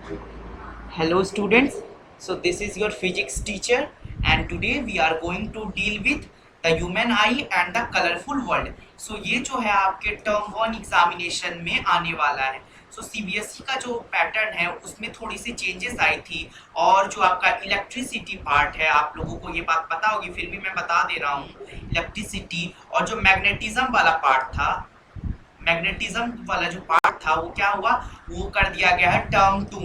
Hello students, so this is your physics teacher and today we are going to deal with the human eye and the colorful world. So ये जो है आपके term one examination में आने वाला है. सो CBSE का जो पैटर्न है उसमें थोड़ी सी चेंजेस आई थी और जो आपका इलेक्ट्रिसिटी पार्ट है आप लोगों को ये बात पता होगी, फिर भी मैं बता दे रहा हूँ. इलेक्ट्रिसिटी और जो मैग्नेटिज्म वाला पार्ट था, मैग्नेटिज्म वाला जो पार्ट था वो क्या हुआ, वो कर दिया गया है टर्म टू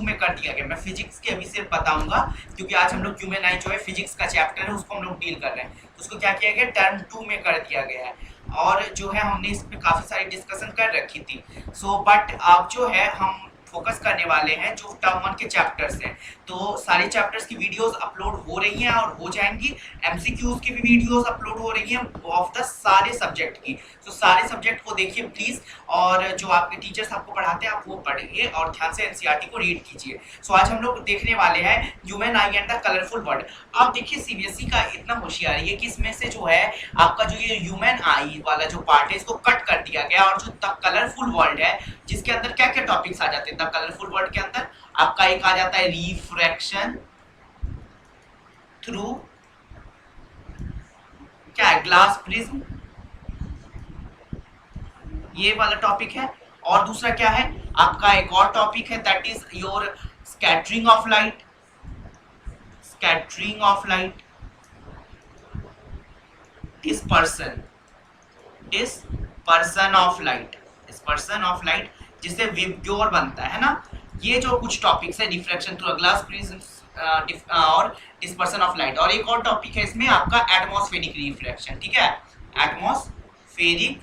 में कर दिया गया. मैं फिजिक्स के अभी सिर्फ बताऊंगा क्योंकि आज हम लोग ह्यूमन आई जो है फिजिक्स का चैप्टर है उसको हम लोग डील कर रहे हैं. तो उसको क्या किया गया, टर्म टू में कर दिया गया है और जो है हमने इस पे काफी सारी डिस्कशन कर रखी थी. सो बट अब जो है हम फोकस करने वाले हैं जो टर्म वन के चैप्टर्स हैं. तो सारे चैप्टर्स की वीडियोस अपलोड हो रही हैं और हो जाएंगी. एमसीक्यूज की भी वीडियोस अपलोड हो रही हैं ऑफ द सारे सब्जेक्ट की. तो सारे सब्जेक्ट को देखिए प्लीज, और जो आपके टीचर्स आपको पढ़ाते हैं आप वो पढ़िए और ध्यान से एनसीईआरटी को रीड कीजिए. सो आज हम लोग देखने वाले हैं human I and the colourful world. अब देखिए सीबीएसई का इतना होशियारी है कि इसमें से जो है आपका जो ये ह्यूमन आई वाला जो पार्ट है इसको कट कर दिया गया और जो द कलरफुल वर्ल्ड है जिसके अंदर क्या क्या टॉपिक्स आ जाते हैं. द कलरफुल वर्ल्ड के अंदर आपका एक आ जाता है रिफ्रैक्शन थ्रू क्या है, ग्लास प्रिज्म, ये वाला टॉपिक है. और दूसरा क्या है आपका एक और टॉपिक है that is your scattering of light, scattering of light, dispersion, dispersion of light, dispersion of light जिससे विबग्योर बनता है ना. ये जो कुछ टॉपिक्स है डिफ्रैक्शन थ्रू ग्लास प्रिज्म और डिस्पर्सन ऑफ लाइट. और एक और टॉपिक है इसमें आपका एटमॉस्फेरिक रिफ्रैक्शन. ठीक है, एटमॉस्फेरिक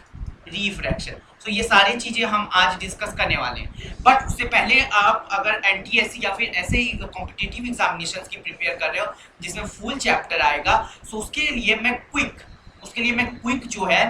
रिफ्रैक्शन. तो ये सारी चीजें हम आज डिस्कस करने वाले हैं. बट उससे पहले आप अगर एनटीएससी या फिर ऐसे ही कॉम्पिटिटिव एग्जामिनेशंस की प्रिपेयर कर रहे हो जिसमें फुल चैप्टर आएगा, तो उसके लिए मैं क्विक जो है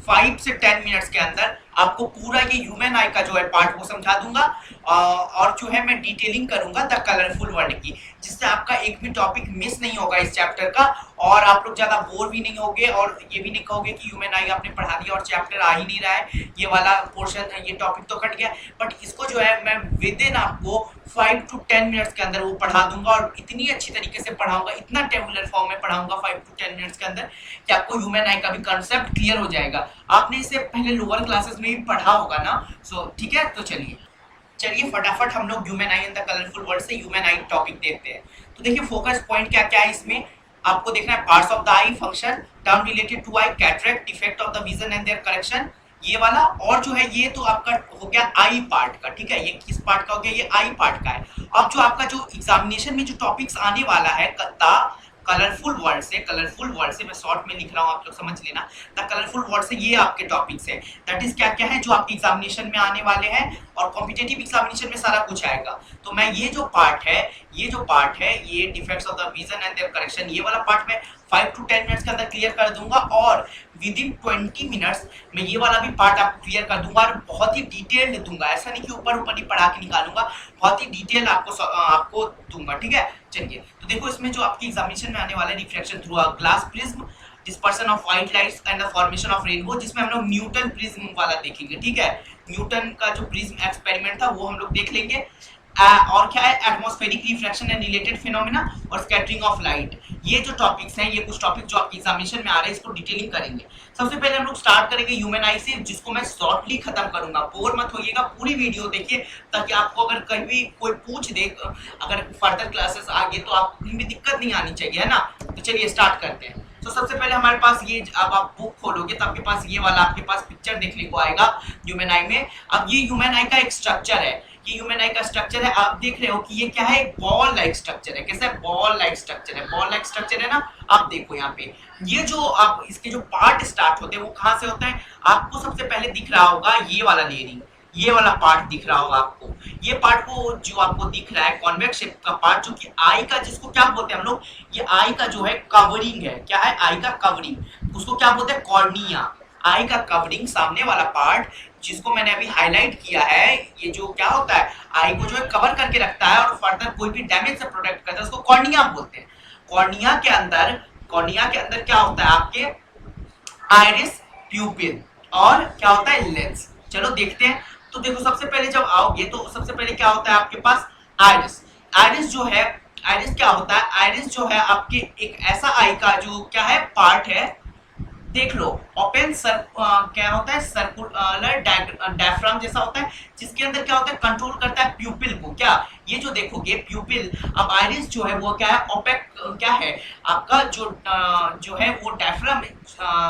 5 से 10 मिनट्स के अंदर आपको पूरा ये ह्यूमन आई का जो है पार्ट वो समझा दूंगा और जो है मैं डिटेलिंग करूंगा द कलरफुल वर्ल्ड की, जिससे आपका एक भी टॉपिक मिस नहीं होगा इस चैप्टर का और आप लोग ज्यादा बोर भी नहीं होगे और ये भी नहीं कहोगे कि ह्यूमन आई आपने पढ़ा दिया और चैप्टर आ ही नहीं रहा है, ये वाला पोर्शन ये टॉपिक तो कट गया. बट इसको जो है मैं विद इन आपको 5 to 10 मिनट्स के अंदर वो पढ़ा दूंगा और इतनी अच्छी तरीके से पढ़ाऊंगा, इतना टेबुलर फॉर्म में पढ़ाऊंगा 5 to 10 मिनट्स के अंदर कि आपको ह्यूमन आई का भी कंसेप्ट क्लियर हो जाएगा. आपने इसे पहले लोअर क्लासेस में भी पढ़ा होगा ना. सो ठीक है, तो चलिए फटाफट हम लोग human I and the colourful world से ह्यूमन आई टॉपिक देखते हैं. तो देखिए फोकस पॉइंट क्या क्या है इसमें आपको देखना है. Parts of the eye function, term related to eye, cataract, defect of the vision and their correction, ये वाला. और जो है ये तो आपका हो गया आई पार्ट का. ठीक है, ये किस पार्ट का हो गया, ये आई पार्ट का है. अब जो आपका जो एग्जामिनेशन में जो टॉपिक्स आने वाला है कलरफुल वर्ड से मैं शॉर्ट में लिख रहा हूँ, आप लोग समझ लेना. द कलरफुल वर्ड से ये आपके टॉपिक्स है, दैट इज क्या क्या है जो आपके एग्जामिनेशन में आने वाले हैं और कॉम्पिटिटिव एग्जामिनेशन में सारा कुछ आएगा. तो मैं ये जो पार्ट है ये defects of the vision and their correction, ये वाला पार्ट मैं 5 to 10 मिनट्स के अंदर क्लियर कर दूंगा और विद इन 20 मिनट्स मैं ये वाला भी पार्ट आपको क्लियर कर दूंगा और बहुत ही डिटेल्ड दूंगा. ऐसा नहीं कि ऊपर ही पढ़ा के निकालूंगा, बहुत ही डिटेल आपको दूंगा. ठीक है, चलिए तो देखो इसमें जो आपकी एग्जामिनेशन में आने वाला है refraction through a glass prism, dispersion of white lights and the formation of rainbow, जिसमें हम लोग न्यूटन प्रिज्म वाला देखेंगे. ठीक है, न्यूटन का जो प्रिज्म एक्सपेरिमेंट था वो हम लोग देख लेंगे. और क्या है atmospheric refraction and related phenomena और स्कैटरिंग ऑफ लाइट. ये जो टॉपिक्स हैं, ये कुछ टॉपिक जो आपकी एग्जामिनेशन में आ रहे हैं इसको डिटेलिंग करेंगे. सबसे पहले हम लोग स्टार्ट करेंगे ह्यूमन आई से, जिसको मैं शॉर्टली खत्म करूंगा. बोर मत होइएगा, पूरी वीडियो देखिए ताकि आपको अगर कहीं भी कोई पूछ दे अगर फर्दर क्लासेस आगे तो आपको कहीं भी दिक्कत नहीं आनी चाहिए, है ना. तो चलिए स्टार्ट करते हैं. तो सबसे पहले हमारे पास ये, अब आप बुक खोलोगे तो आपके पास ये वाला आपके पास पिक्चर देखने को आएगा ह्यूमन आई में. अब ये ह्यूमन आई का एक स्ट्रक्चर है, ये ह्यूमन आई का स्ट्रक्चर है. आप देख रहे हो कि ये क्या है, एक बॉल लाइक स्ट्रक्चर है. कैसा है, बॉल लाइक स्ट्रक्चर है. बॉल लाइक स्ट्रक्चर है ना. आप देखो यहाँ पे ये जो आप इसके जो पार्ट स्टार्ट होते हैं वो कहाँ से होते हैं. आपको सबसे पहले दिख रहा होगा ये वाला लेयरिंग, ये वाला पार्ट दिख रहा होगा आपको. ये पार्ट को जो आपको दिख रहा है कॉन्वेक्स शेप का पार्ट, जो कि आई का, जिसको क्या बोलते हैं हम लोग, ये आई का जो है कवरिंग है. क्या है, आई का कवरिंग, उसको क्या बोलते हैं, कॉर्निया. आई का कवरिंग, सामने वाला पार्ट जिसको मैंने अभी हाईलाइट किया है, ये जो क्या होता है आई को जो है कवर करके रखता है और फर्दर कोई भी डैमेज से प्रोटेक्ट करता है, उसको कॉर्निया बोलते हैं. कॉर्निया के अंदर क्या होता है आपके आइरिस प्यूपिल और क्या होता है लेंस. चलो देखते हैं तो देखो सबसे पहले जब आओगे तो सबसे पहले क्या होता है आपके पास आइरिस। आइरिस जो है, आइरिस क्या होता है, आइरिस जो है आपके एक ऐसा आई का जो क्या है पार्ट है, देख लो ओपन सर क्या होता है सर्कुलर डायफ्राम जैसा होता है, जिसके अंदर क्या होता है कंट्रोल करता है प्यूपिल को। क्या ये जो देखोगे प्यूपिल, अब आइरिस जो है वो क्या है ओपेक क्या है आपका जो है वो डायफ्राम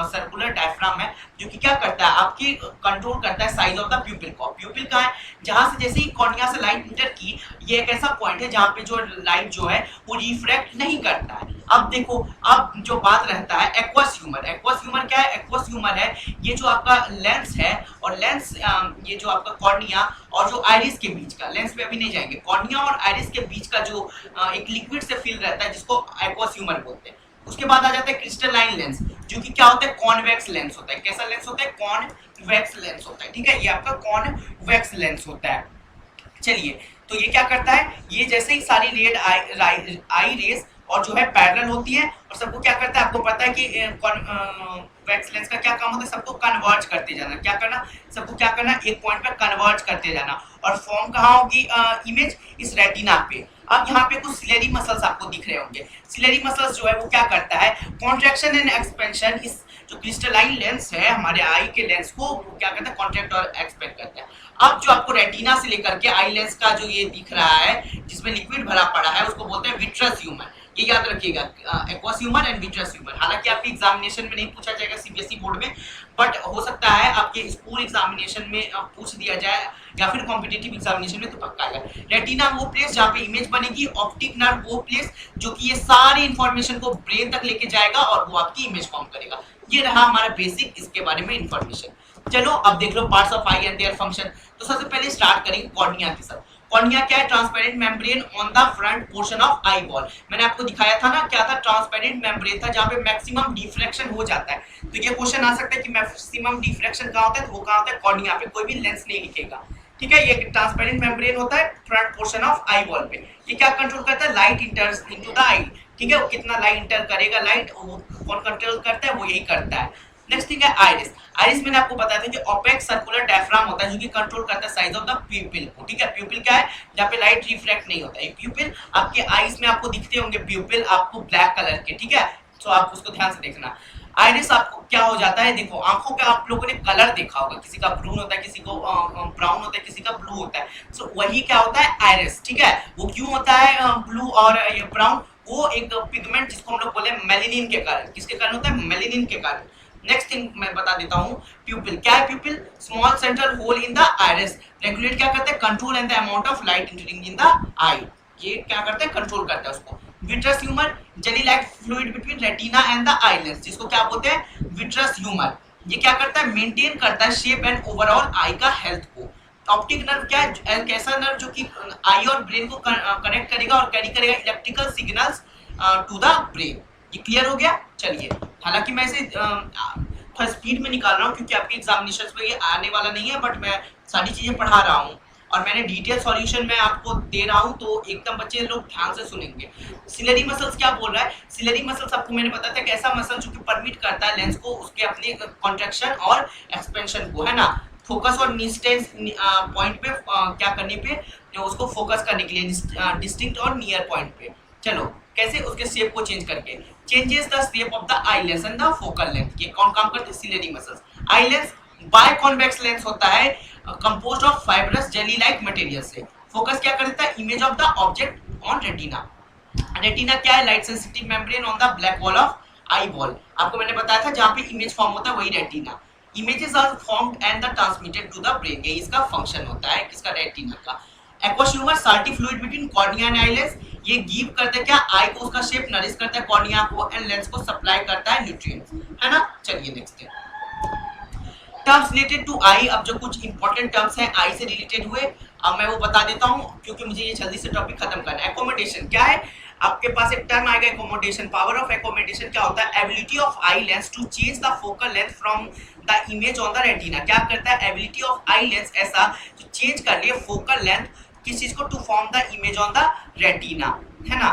सर्कुलर डायफ्राम है, जो कि क्या करता है आपकी कंट्रोल करता है साइज ऑफ द प्यूपिल को। प्यूपिल का है जहां से जैसे ही कॉर्निया से लाइट इंटर की, ये एक ऐसा पॉइंट है जहां पे जो लाइट जो है वो रिफ्रैक्ट नहीं करता है। अब देखो अब जो बात रहता है एक्वस ह्यूमर। एक्वस ह्यूमर क्या है, एक्वस ह्यूमर है ये जो आपका लेंस है, और लेंस ये जो आपका कॉर्निया और जो आइरिस के बीच का, लेंस पे अभी नहीं जाएंगे, कॉर्निया और आइरिस के बीच का जो एक लिक्विड से फिल रहता है जिसको एक्वस ह्यूमर बोलते हैं। उसके बाद आ जाता है क्रिस्टलाइन लेंस, जो कि क्या होता है कॉन्वेक्स लेंस होता है। कैसा लेंस होता है, कॉन्वेक्स लेंस होता है, ठीक है, ये आपका कॉन्वेक्स लेंस होता है। चलिए तो ये क्या करता है, ये जैसे ही सारी रेड आई रेस और जो है पैरेलल होती है और सबको क्या करता है, आपको पता है कि कॉन्वेक्स लेंस का क्या काम होता है, सबको कन्वर्ज करते जाना। क्या करना, सबको क्या करना, एक पॉइंट पर कन्वर्ज करते जाना। और फॉर्म कहाँ होगी इमेज, इस रेटिना पे। अब यहाँ पे कुछ सिलेरी मसल्स आपको दिख रहे होंगे। सिलेरी मसल्स जो है वो क्या करता है, कॉन्ट्रैक्शन एंड एक्सपेंशन, इस जो क्रिस्टलाइन लेंस है हमारे आई के लेंस को क्या करता है, कॉन्ट्रैक्ट और एक्सपेंड करता है। अब जो आपको रेटिना से लेकर के आई लेंस का जो ये दिख रहा है जिसमें लिक्विड भरा पड़ा है उसको बोलते हैं विट्रस ह्यूमर। ये याद रखिएगा, aqueous humour and vitreous humour. हालांकि आपके एग्जामिनेशन में नहीं पूछा जाएगा सीबीएसई बोर्ड में, बट हो सकता है आपके स्कूल एग्जामिनेशन में पूछ दिया जाए या फिर कॉम्पिटिटिव एग्जामिनेशन में तो पक्का आएगा। रेटिना वो प्लेस जहाँ पे इमेज बनेगी, ऑप्टिक नर्व वो प्लेस जो कि ये सारी इंफॉर्मेशन को ब्रेन तक लेके जाएगा और वो आपकी इमेज फॉर्म करेगा। ये रहा हमारा बेसिक इसके बारे में इंफॉर्मेशन। चलो अब देख लो parts of eye and their function. तो सबसे पहले स्टार्ट करेंगे कॉर्निया के साथ। कॉर्निया क्या है, transparent membrane on the front portion of eye ball. मैंने आपको दिखाया था ना क्या था, ट्रांसपेरेंट मेम्ब्रेन था जहां पे मैक्सिमम डिफ्रैक्शन हो जाता है। तो ये क्वेश्चन आ सकता है कि मैक्सिमम डिफ्रैक्शन कहां होता है, तो वो कहां होता है कॉर्निया पे, कोई भी लेंस नहीं लिखेगा, ठीक है। ये ट्रांसपेरेंट मेम्ब्रेन होता है front portion of eye ball पे। ये क्या कंट्रोल करता है, लाइट इंटर्स इनटू द आई, ठीक है, कितना लाइट इंटर करेगा, लाइट कौन कंट्रोल करता है, वो यही करता है। नेक्स्ट थिंग है आइरिस। आइरिस मैंने आपको बताया था कि ओपेक सर्कुलर डायफ्राम होता है जो कि कंट्रोल करता है साइज ऑफ द प्यूपिल को, ठीक है। प्यूपिल क्या है, जहाँ पे लाइट रिफ्रैक्ट नहीं होता है। प्यूपिल आपके आईज में आपको दिखते होंगे प्यूपिल आपको ब्लैक कलर के, ठीक है, तो आप उसको ध्यान से देखना। आइरिस आपको क्या हो जाता है, देखो आंखों का आप लोगों ने कलर देखा होगा, किसी का ब्रून होता है, किसी को ब्राउन होता है, किसी का ब्लू होता है। सो वही क्या होता है आइरिस, ठीक है। वो क्यों होता है ब्लू और ये ब्राउन, वो एक पिगमेंट जिसको हम लोग बोले मेलेनिन के कारण, किसके कारण होता है, मेलेनिन के कारण। नेक्स्ट थिंग मैं बता देता हूं, प्यूपिल क्या है, pupil small central hole in the iris, regulate क्या करता है, control and the amount of light entering in the eye, ये क्या करता है, कंट्रोल करता है उसको। Vitreous humour, jelly like fluid between retina and the eye lens, जिसको क्या बोलते हैं, विट्रस ह्यूमर। ये क्या करता है, मेंटेन करता है शेप एंड ओवरऑल आई का हेल्थ को। ऑप्टिक नर्व क्या है, कैसा नर्व जो कि आई और ब्रेन को कनेक्ट करेगा और कैरी करेगा electrical signals to the brain. ये क्लियर हो गया। चलिए, हालांकि मैं इसे थोड़ा स्पीड में निकाल रहा हूँ क्योंकि आपके एग्जामिनेशंस में ये आने वाला नहीं है, बट मैं सारी चीजें पढ़ा रहा हूँ और मैंने डिटेल सॉल्यूशन में आपको दे रहा हूँ, तो एकदम बच्चे लोग ध्यान से सुनेंगे। सिलेरी मसल्स क्या बोल रहा है, सिलेरी मसल्स आपको मैंने बताया था कि ऐसा मसल जो कि परमिट करता है लेंस को उसके अपने कॉन्ट्रैक्शन और एक्सपेंशन को, है ना, फोकस और डिस्टेंस पॉइंट पे क्या करने पे, जो उसको फोकस करने के लिए डिस्टिंक्ट और नियर पॉइंट पे। चलो कैसे, उसके शेप को चेंज करके, changes the shape of the eye lens and the focal length. ये कौन काम करते हैं, ciliary muscles. Eye lens biconvex lens होता है composed of fibrous jelly like material से। फोकस क्या करता है, image of the object on retina. Retina क्या है, light sensitive membrane on the back wall of eye ball. आपको मैंने बताया था जहां पे इमेज फॉर्म होता है वही retina. Images are formed and the transmitted to the brain, ये इसका फंक्शन होता है किसका, रेटिना का। Aqueous humour salty fluid between cornea and eye lens, ये गिव करता है क्या, आई को उसका शेप नरिश करता है, कॉर्निया को एंड लेंस को सप्लाई करता है न्यूट्रिएंट्स, है ना। चलिए नेक्स्ट है टर्म्स रिलेटेड टू आई। अब जो कुछ इंपॉर्टेंट टर्म्स हैं आई से रिलेटेड हुए, अब मैं वो बता देता हूं क्योंकि मुझे ये जल्दी से टॉपिक खत्म करना है। एकोमोडेशन क्या है, आपके पास एक टर्म आएगा एकोमोडेशन। पावर ऑफ एकोमोडेशन क्या होता है, ability of eye lens to change the focal length from the image on the retina. क्या करता है, एबिलिटी ऑफ आई लेंस ऐसा जो चेंज कर ले फोकल लेंथ किस चीज को, to form the image on the retina, है ना।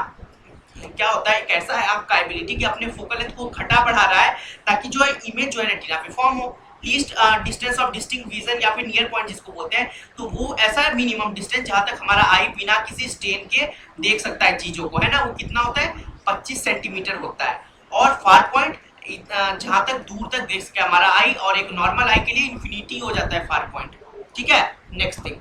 क्या होता है, कैसा है आपका एबिलिटी कि अपने फोकल लेंथ को घटा बढ़ा रहा है ताकि जो है इमेज जो है रेटिना पे फॉर्म हो। Least distance of distinct vision या फिर नियर पॉइंट जिसको बोलते हैं, तो वो ऐसा मिनिमम डिस्टेंस जहां तक हमारा आई बिना किसी स्टेन के देख सकता है चीजों को, है ना, वो कितना होता है 25 सेंटीमीटर होता है। और फार पॉइंट जहां तक दूर तक देख सके हमारा आई, और एक नॉर्मल आई के लिए इंफिनिटी हो जाता है फार पॉइंट, ठीक है। Next thing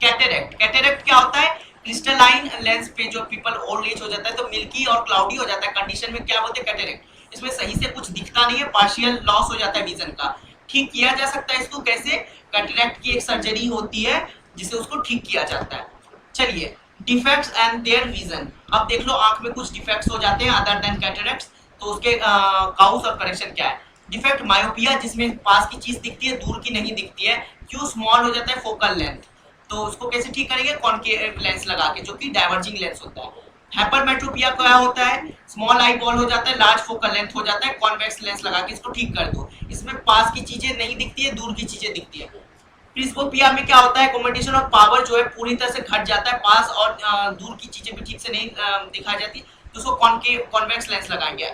cataract. कैटरेक्ट क्या होता है, क्रिस्टलाइन लेंस पे जो पीपल ओल्ड एज हो जाता है तो मिल्की और क्लाउडी हो जाता है कंडीशन में, क्या बोलते हैं कैटरेक्ट। इसमें सही से कुछ दिखता नहीं है, पार्शियल लॉस हो जाता है विजन का। ठीक किया जा सकता है इसको कैसे, कैटरेक्ट की एक सर्जरी होती है जिसे उसको ठीक किया जाता है। चलिए डिफेक्ट्स एंड देयर विजन। अब देख लो आंख में कुछ डिफेक्ट्स हो जाते हैं अदर देन कैटरेक्ट्स, तो उसके काउज और करेक्शन क्या है। डिफेक्ट मायोपिया, जिसमें पास की चीज दिखती है दूर की नहीं दिखती है। क्यों, स्मॉल हो जाता है फोकल लेंथ, तो उसको कैसे ठीक करेंगे, कॉनकेव लेंस लगा के, जो कि डाइवर्जिंग लेंस होता है। हाइपरमेट्रोपिया क्या होता है, स्मॉल आई बॉल हो जाता है, लार्ज फोकल लेंथ हो जाता है, कॉन्वेक्स लेंस लगा के इसको ठीक कर दो। इसमें पास की चीजें नहीं दिखती है, दूर की चीजें दिखती है। प्रिस्बोपिया में क्या होता है, कॉम्बिनेशन ऑफ पावर जो है पूरी तरह से घट जाता है, पास और दूर की चीजें भी ठीक से नहीं दिखाई जाती, तो उसको कॉन्वेक्स लेंस लगाएंगे।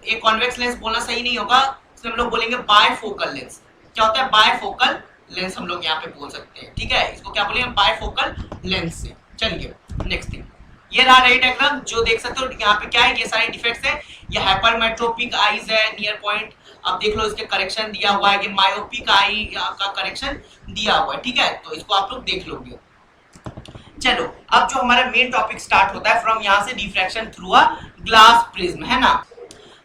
एक कॉन्वेक्स लेंस बोलना सही नहीं होगा, इसमें हम लोग बोलेंगे बायफोकल लेंस। क्या होता है, बायफोकल लेंस हम लोग यहाँ पे बोल सकते हैं, ठीक है। इसको क्या बोलेंगे, बायफोकल लेंस से। चलिए नेक्स्ट थिंग, ये रहा राइट डायग्राम जो देख सकते हो यहाँ पे क्या है, ये सारे डिफेक्ट्स है। ये हाइपरमेट्रोपिक आईज है, नियर पॉइंट। अब देख लो इसके करेक्शन दिया हुआ है, कि मायोपिक आई का करेक्शन दिया हुआ है, ठीक है, तो इसको आप लोग देख लोगे। चलो अब जो हमारा मेन टॉपिक स्टार्ट होता है फ्रॉम यहाँ से, diffraction through a glass prism, है ना।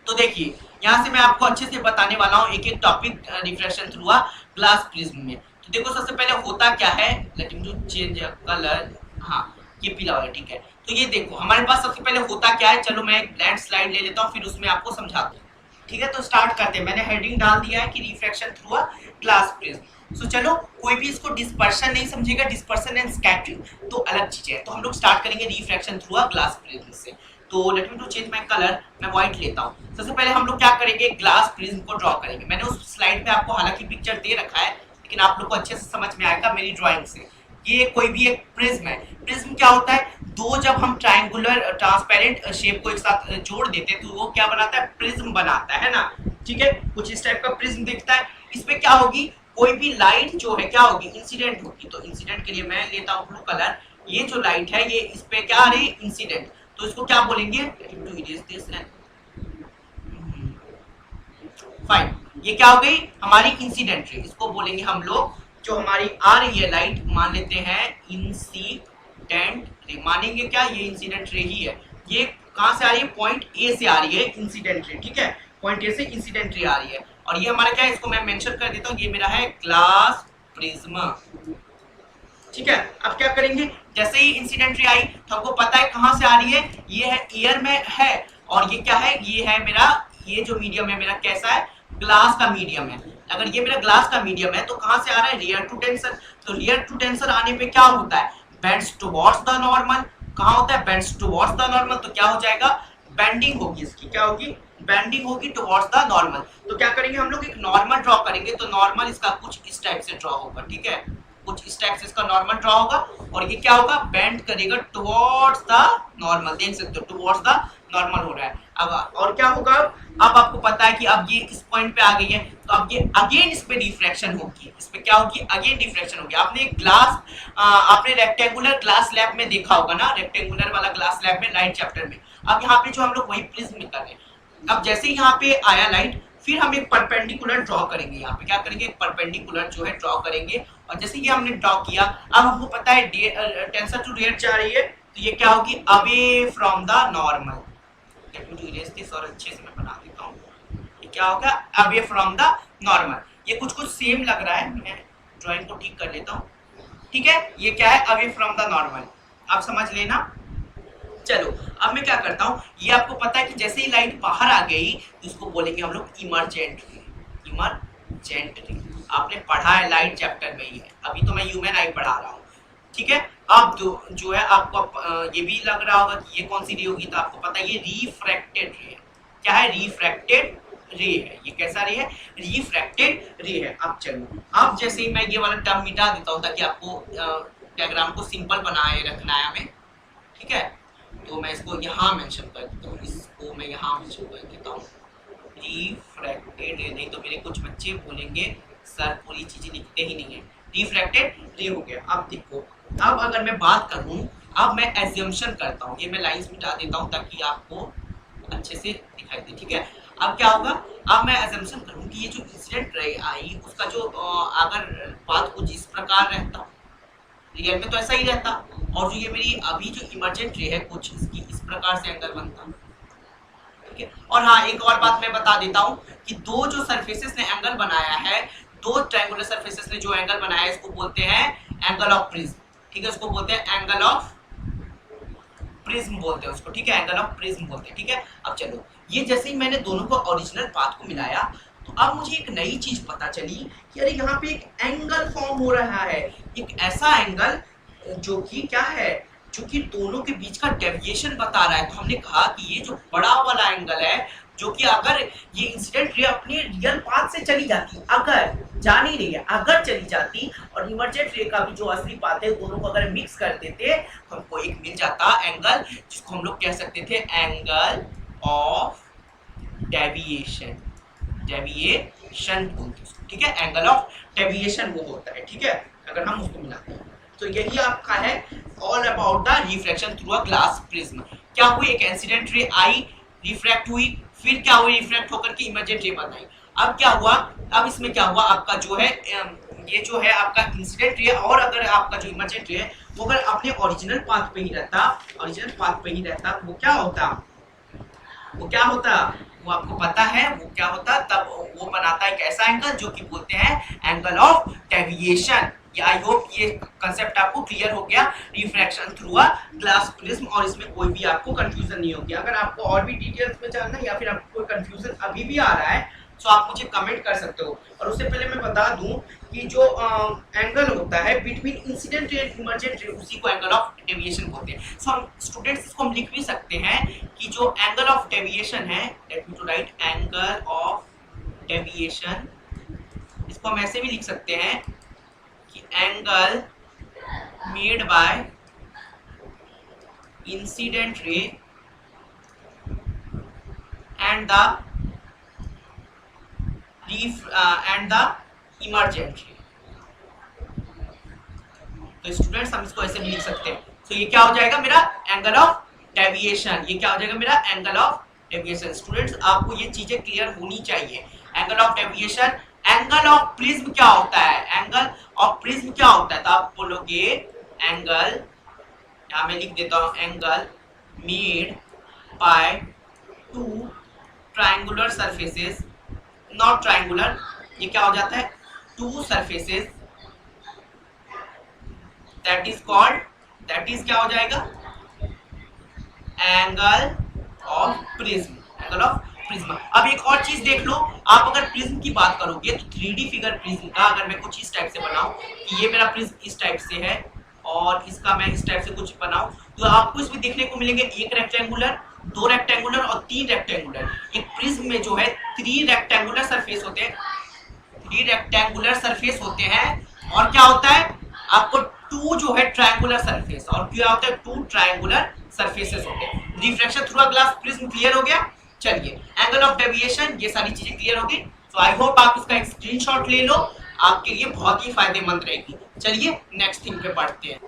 तो देखिए यहाँ से मैं आपको अच्छे से बताने वाला हूँ एक एक topic diffraction through a glass prism में। तो देखो सबसे पहले होता क्या है, लेट मी चेंज कलर, हाँ ये पीला वाला, ठीक है। तो ये देखो हमारे पास सबसे पहले होता क्या है, चलो मैं एक ब्लैंक स्लाइड ले लेता हूँ फिर उसमें आपको समझाता हूँ, ठीक है। तो स्टार्ट करते हैं, मैंने हेडिंग डाल दिया है कि refraction through a glass prism. So चलो कोई भी इसको डिस्पर्शन नहीं समझेगा, डिस्पर्शन एंड स्कैटरिंग तो अलग चीज है। तो हम लोग स्टार्ट करेंगे refraction through a glass prism से। तो let me to change my colour, मैं व्हाइट लेता हूँ। सबसे पहले हम लोग क्या करेंगे, ग्लास प्रिज्म को ड्रॉ करेंगे। मैंने उस स्लाइड पे आपको हालांकि पिक्चर दे रखा है, लेकिन आप लोग को अच्छे से समझ में आएगा मेरी ड्राइंग से। ये कोई भी एक प्रिज्म है। प्रिज्म क्या होता है, दो जब हम ट्रायंगुलर ट्रांसपेरेंट शेप को एक साथ जोड़ देते हैं तो वो क्या बनाता है, प्रिज्म बनाता है ना, ठीक है। कुछ इस टाइप का प्रिज्म दिखता है। इसमें क्या होगी, कोई भी लाइट जो है क्या होगी, इंसिडेंट होगी। तो इंसिडेंट के लिए मैं लेता हूँ ब्लू कलर। ये जो लाइट है ये इस पे क्या आ रही है, इंसिडेंट, तो इसको क्या बोलेंगे, फाइन। ये क्या हो गई, हमारी इंसिडेंट रे, इसको बोलेंगे हम लोग, जो हमारी आ रही है लाइट मान लेते हैं इंसिडेंट रे। मानेंगे क्या, ये इंसिडेंट रे ही है। ये कहां से आ रही है, पॉइंट ए से आ रही है इंसिडेंट रे, ठीक है। पॉइंट ए से इंसिडेंट रे आ रही है। और ये हमारा क्या है, इसको मैं मेंशन कर देता हूँ, ये मेरा है ग्लास प्रिज्म, ठीक है। अब क्या करेंगे, जैसे ही इंसिडेंट रे आई तो हमको पता है कहां से आ रही है, ये है एयर में है, और ये क्या है, ये है मेरा, ये जो मीडियम है मेरा कैसा है, ग्लास का मीडियम है। अगर ये मेरा ग्लास का मीडियम है तो कहां से आ रहा है, रियर टू टेंसर। तो रियर टू टेंसर आने पे क्या होता है, बेंड्स टुवर्ड्स द नॉर्मल। कहां होता है, बेंड्स टुवर्ड्स द नॉर्मल, तो क्या हो जाएगा, बेंडिंग होगी इसकी, क्या होगी, बेंडिंग होगी टुवर्ड्स द नॉर्मल। तो क्या करेंगे हम लोग, एक नॉर्मल ड्रॉ करेंगे। तो नॉर्मल इसका कुछ इस टाइप से ड्रॉ होगा, ठीक है, कुछ इस टाइप से इसका नॉर्मल ड्रॉ होगा। और ये क्या होगा, बेंड करेगा टुवर्ड्स द नॉर्मल, देख सकते हो टुवर्ड्स द नॉर्मल हो रहा है। अब और क्या होगा, अब आपको पता है कि अब ये इस पॉइंट पे आ गई है, तो अब ये अगेन इस पे रिफ्रैक्शन होगी, इस पे क्या होगी, अगेन रिफ्रैक्शन होगी। आपने एक ग्लास, आपने रेक्टेंगुलर ग्लास लैब में देखा होगा ना, रेक्टेंगुलर वाला ग्लास लैब में लाइट चैप्टर में। अब यहाँ पे जो हम लोग वही प्रिज्म कर रहे हैं। अब जैसे ही यहाँ पे आया लाइट, फिर हम एक परपेंडिकुलर ड्रॉ करेंगे। यहाँ पे क्या करेंगे, एक परपेंडिकुलर जो है ड्रॉ करेंगे। और जैसे ये हमने ड्रॉ किया, अब हमको पता है टेंसर टू रियर जा रही है, तो ये क्या होगी, away from the normal. Let me to erase this, और अच्छे से मैं बना देता हूँ। ये क्या होगा, अवे फ्रॉम द नॉर्मल। ये कुछ कुछ सेम लग रहा है, मैं ड्राइंग को ठीक कर लेता हूँ, ठीक है। ये क्या है, अवे फ्रॉम द नॉर्मल, आप समझ लेना। चलो अब मैं क्या करता हूँ, ये आपको पता है कि जैसे ही लाइट बाहर आ गई तो इसको बोलेंगे हम लोग इमर्जेंट रे। इमर्जेंट रे आपने पढ़ा है लाइट चैप्टर में ही है, अभी तो मैं ह्यूमन आई पढ़ा रहा हूँ, ठीक है। अब जो है आपको ये भी लग रहा होगा कि ये कौन सी रे होगी, तो आपको पता है ये रिफ्रैक्टेड रे है। क्या है, रिफ्रैक्टेड रे है। ये कैसा रे है, रिफ्रैक्टेड रे है। अब चलो, अब जैसे ही मैं ये वाला टर्म मिटा देता हूँ ताकि आपको डायग्राम को सिंपल बनाए रखना है हमें, ठीक है। तो मैं इसको यहाँ मेंशन कर देता हूँ, इसको मैं यहाँ मेंशन कर देता हूँ, रिफ्रैक्टेड रे, नहीं तो मेरे कुछ बच्चे बोलेंगे सर पूरी चीजें लिखते ही नहीं है। रिफ्रैक्टेड रे हो गया। अब देखो, अब अगर मैं बात करूं, अब मैं एज्यूम्शन करता हूं, ये मैं लाइंस मिटा देता हूं ताकि आपको अच्छे से दिखाई दे, ठीक है। अब क्या होगा, अब मैं एज्यूम्शन करूं कि ये जो इंसिडेंट रे आई उसका जो अगर बात कुछ इस प्रकार रहता, रियल में तो ऐसा ही रहता, और जो ये मेरी अभी जो इमर्जेंट रे है कुछ इसकी इस प्रकार से एंगल बनता, ठीक है। और हाँ, एक और बात मैं बता देता हूँ कि दो जो सरफेसेस ने एंगल बनाया है, दो ट्रायंगुलर सरफेसेस ने जो एंगल बनाया है, इसको बोलते हैं एंगल ऑफ प्रिज्म, ठीक है। उसको बोलते हैं एंगल ऑफ प्रिज्म बोलते हैं उसको, ठीक है, एंगल ऑफ प्रिज्म बोलते हैं, ठीक है। अब चलो, ये जैसे ही मैंने दोनों को ओरिजिनल पाथ को मिलाया, तो अब मुझे एक नई चीज पता चली कि अरे यहाँ पे एक एंगल फॉर्म हो रहा है, एक ऐसा एंगल जो कि क्या है, जो कि दोनों के बीच का डेविएशन बता रहा है। तो हमने कहा कि ये जो बड़ा वाला एंगल है, जो कि अगर ये इंसिडेंट रे अपने रियल पाथ से चली जाती, अगर जा नहीं रही है, अगर चली जाती, और इमर्जेंट रे का भी जो असली पाथ है, दोनों को अगर मिक्स कर देते तो हमको एक मिल जाता एंगल, जिसको हम लोग कह सकते थे एंगल ऑफ डेविएशन, डेविएशन बोलते हैं, ठीक है। एंगल ऑफ डेविएशन वो होता है, ठीक है, अगर हम उसको मिलाते हैं। तो यही आपका है all about the refraction through a glass prism. क्या हुई, एक इंसिडेंट रे आई, रिफ्रैक्ट हुई, फिर क्या हुई, रिफ्रैक्ट होकर के इमर्जेंट रे बनाई। अब क्या हुआ, अब इसमें क्या हुआ, आपका जो है ये जो है आपका इंसिडेंट रे, और अगर आपका जो इमर्जेंट रे है वो अगर अपने ओरिजिनल पाथ पे ही रहता, ओरिजिनल पाथ पे ही रहता, वो क्या होता, वो क्या होता, वो आपको पता है वो क्या होता, तब वो बनाता है एक ऐसा एंगल जो कि बोलते हैं angle of deviation. I hope ये कंसेप्ट आपको क्लियर हो गया, refraction through a glass prism, और इसमें कोई भी आपको कंफ्यूजन नहीं होगी। अगर आपको और भी डिटेल्स में जानना है या फिर आपको कोई कंफ्यूजन अभी भी आ रहा है, तो आप मुझे कमेंट कर सकते हो। और उससे पहले मैं बता दूं कि जो एंगल होता है between incident ray and emergent रे, उसी को एंगल ऑफ डेविएशन बोलते हैं। सो हम स्टूडेंट्स इसको हम लिख भी सकते हैं कि जो एंगल ऑफ डेविएशन है, let me to write angle of deviation, इसको हम ऐसे भी लिख सकते हैं कि angle made by incident ray and the and the emergent ray. तो स्टूडेंट्स हम इसको ऐसे भी लिख सकते हैं। तो ये क्या हो जाएगा मेरा एंगल ऑफ डेविएशन, ये क्या हो जाएगा मेरा एंगल ऑफ डेविएशन। स्टूडेंट्स आपको ये चीजें क्लियर होनी चाहिए, angle of deviation. Angle of prism क्या होता है, एंगल ऑफ प्रिज्म क्या होता है, तो आप बोलोगे एंगल, यहाँ मैं लिख देता हूँ, angle made by two triangular surfaces, not triangular, ये क्या हो जाता है, to surfaces, that is called, that is क्या हो जाएगा, angle of prism, angle of prism. अब एक और चीज देख लो, आप अगर प्रिज्म की बात करोगे तो 3D फिगर प्रिज्म का अगर मैं कुछ इस टाइप से बनाऊं कि ये मेरा प्रिज्म इस टाइप से है और इसका मैं इस टाइप से कुछ बनाऊं, तो आपको इसमें देखने को मिलेंगे एक रेक्टेंगुलर, दो रेक्टेंगुलर और तीन रेक्टेंगुलर। एक प्रिज्म में जो है 3 रेक्टेंगुलर सरफेस होते हैं, 3 रेक्टेंगुलर सरफेस होते हैं, और क्या होता है आपको 2 जो है ट्रायंगुलर सरफेस, और क्या होता है 2 ट्रायंगुलर सरफेसेस होते हैं। Refraction through a glass prism clear हो गया। चलिए एंगल ऑफ डेविएशन, ये सारी चीजें क्लियर होगी। तो आई होप आप इसका एक स्क्रीनशॉट ले लो, आपके लिए बहुत ही फायदेमंद रहेगी। चलिए नेक्स्ट थिंग पे बढ़ते हैं।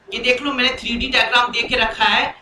ये देख लो मैंने 3D डायग्राम दे के रखा है,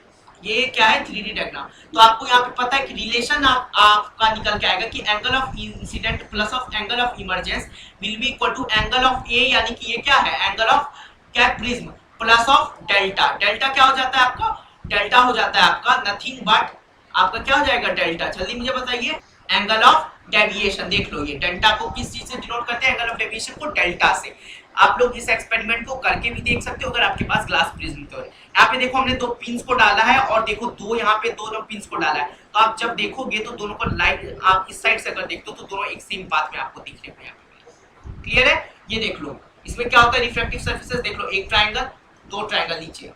ये क्या है 3D डायग्राम। तो आपको यहाँ पे पता है कि रिलेशन आपका निकल के आएगा कि angle of incidence plus of angle of emergence will be equal to angle of A, यानी कि ये क्या है एंगल ऑफ क्या prism plus of delta. Delta क्या हो जाता है आपका, डेल्टा हो जाता है आपका नथिंग बट आपका क्या हो जाएगा डेल्टा, जल्दी मुझे बताइए, एंगल ऑफ डेविएशन। देख लो ये डेल्टा को किस चीज से डिनोट करते हैं, एंगल ऑफ डेविएशन को डेल्टा से। आप लोग इस एक्सपेरिमेंट को करके भी देख सकते हो अगर आपके पास ग्लास प्रिज्म तो है। यहाँ पे देखो हमने 2 पिंस को डाला है और देखो 2 यहाँ पे दोनों पिंस को डाला है, तो आप जब देखोगे तो दोनों को लाइट आप इस साइड से अगर देखते हो तो दोनों एक सेम पाथ में आपको दिखने को यहाँ पे। क्लियर है, ये देख लो इसमें क्या होता है रिफ्रैक्टिव सर्फेसेस, देख लो एक ट्रायंगल, 2 ट्रायंगल नीचे,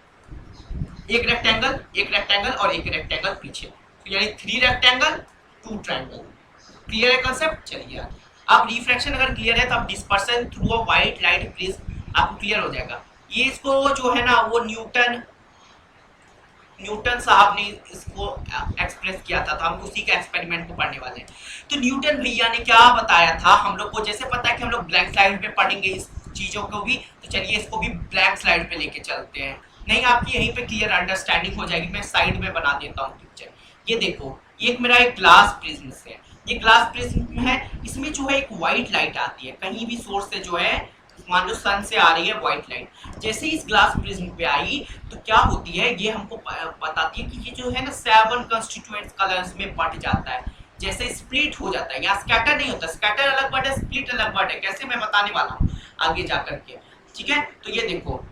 एक रेक्टेंगल और एक रेक्टेंगल पीछे, तो यानी 3 रेक्टेंगल 2 ट्रायंगल। क्लियर है कंसेप्ट। चलिए अब रिफ्रैक्शन अगर क्लियर है तो अब dispersion through a white light prism आपको क्लियर हो जाएगा। ये इसको जो है ना वो न्यूटन न्यूटन साहब ने इसको एक्सप्रेस किया था, तो हम उसी के एक्सपेरिमेंट को पढ़ने वाले हैं। तो न्यूटन भैया ने क्या बताया था हम लोग को, जैसे पता है कि हम लोग ब्लैंक स्लाइड पे पढ़ेंगे इस चीजों को भी, तो चलिए इसको भी ब्लैंक स्लाइड पे लेके चलते हैं। नहीं आपकी यहीं पे क्लियर अंडरस्टैंडिंग हो जाएगी। मैं साइड में बना देता हूँ पिक्चर। ये देखो, ये एक मेरा एक ग्लास प्रिज्म है, ये ग्लास प्रिज्म है, इसमें जो है एक व्हाइट लाइट आती है कहीं भी सोर्स से, जो है मान लो सन से आ रही है व्हाइट लाइट। जैसे ही इस ग्लास प्रिज्म पे आई तो क्या होती है, ये हमको बताती है कि ये जो है ना 7 कंस्टिट्यूएंट कलर्स में बट जाता है, जैसे स्प्लिट हो जाता है। यहाँ स्कैटर नहीं होता, स्कैटर अलग वर्ड है, स्प्लिट अलग वर्ड है, कैसे मैं बताने वाला हूँ आगे जाकर के, ठीक है। तो ये देखो,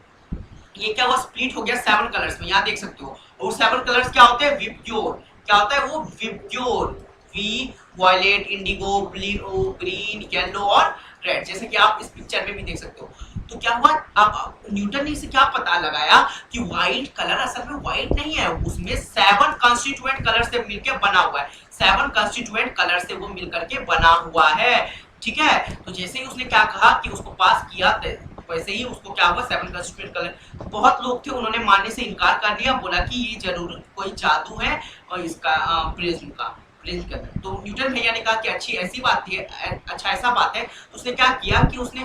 ये क्या हुआ, स्प्लिट हो गया 7 कलर्स में, यहाँ देख सकते हो। और 7 कलर्स क्या होते हैं, विबग्योर, क्या होता है वो, VIBGYOR, V violet, indigo, blue, green, yellow और रेड, जैसे कि आप इस पिक्चर में भी देख सकते हो। तो क्या हुआ, अब न्यूटन ने इसे क्या पता लगाया कि व्हाइट कलर असल में व्हाइट नहीं है, उसमें 7 कंस्टिट्यूएंट कलर से मिलकर बना हुआ है, 7 कंस्टिट्यूएंट कलर से वो मिलकर के बना हुआ है, ठीक है। तो जैसे ही उसने क्या कहा कि उसको पास किया, वैसे ही उसको क्या हुआ, 7 कंस्टिट्यूएंट कलर। बहुत लोग थे उन्होंने मानने से इनकार कर दिया, बोला कि ये जरूर कोई जादू है और इसका प्रिज्म का कलर। तो न्यूटन भैया ने कहा कि अच्छी ऐसी बात है, अच्छा ऐसा बात है। तो उसने क्या किया कि उसने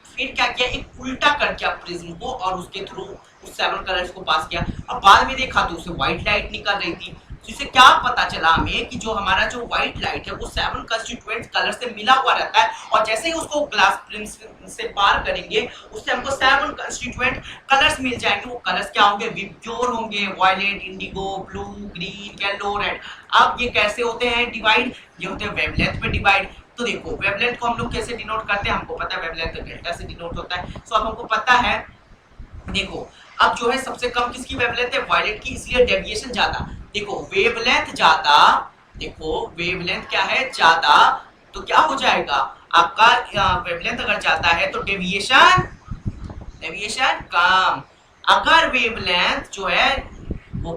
फिर क्या किया, एक उल्टा कर दिया प्रिज्म को और उसके थ्रू उस 7 कलर्स को पास किया। अब बाद में देखा तो उसे व्हाइट लाइट निकल रही थी। तो इससे क्या पता चला हमें कि जो हमारा जो व्हाइट लाइट है वो 7 कंस्टिट्यूएंट कलर से मिला हुआ रहता है, और जैसे ही उसको ग्लास प्रिज्म से पार करेंगे उससे हमको 7 कंस्टिट्यूएंट कलर्स मिल जाएंगे। वो कलर्स क्या होंगे, विबग्योर होंगे, violet, indigo, blue, green, yellow, red. अब ये कैसे होते हैं डिवाइड, ये होते हैं वेवलेंथ पे डिवाइड। तो देखो वेवलेंथ को हम लोग कैसे डिनोट करते हैं, हमको पता है वेवलेंथ डेल्टा से डिनोट होता है। सो अब हमको पता है, देखो अब जो है सबसे कम किसकी वेवलेंथ है, वायलेट की, इसलिए डेविएशन ज्यादा। देखो वेवलेंथ ज्यादा, देखो वेवलेंथ क्या है, ज्यादा, तो क्या हो जाएगा आपका, वेवलेंथ अगर ज्यादा है तो डेविएशन कम। अगर वेवलेंथ जो है वो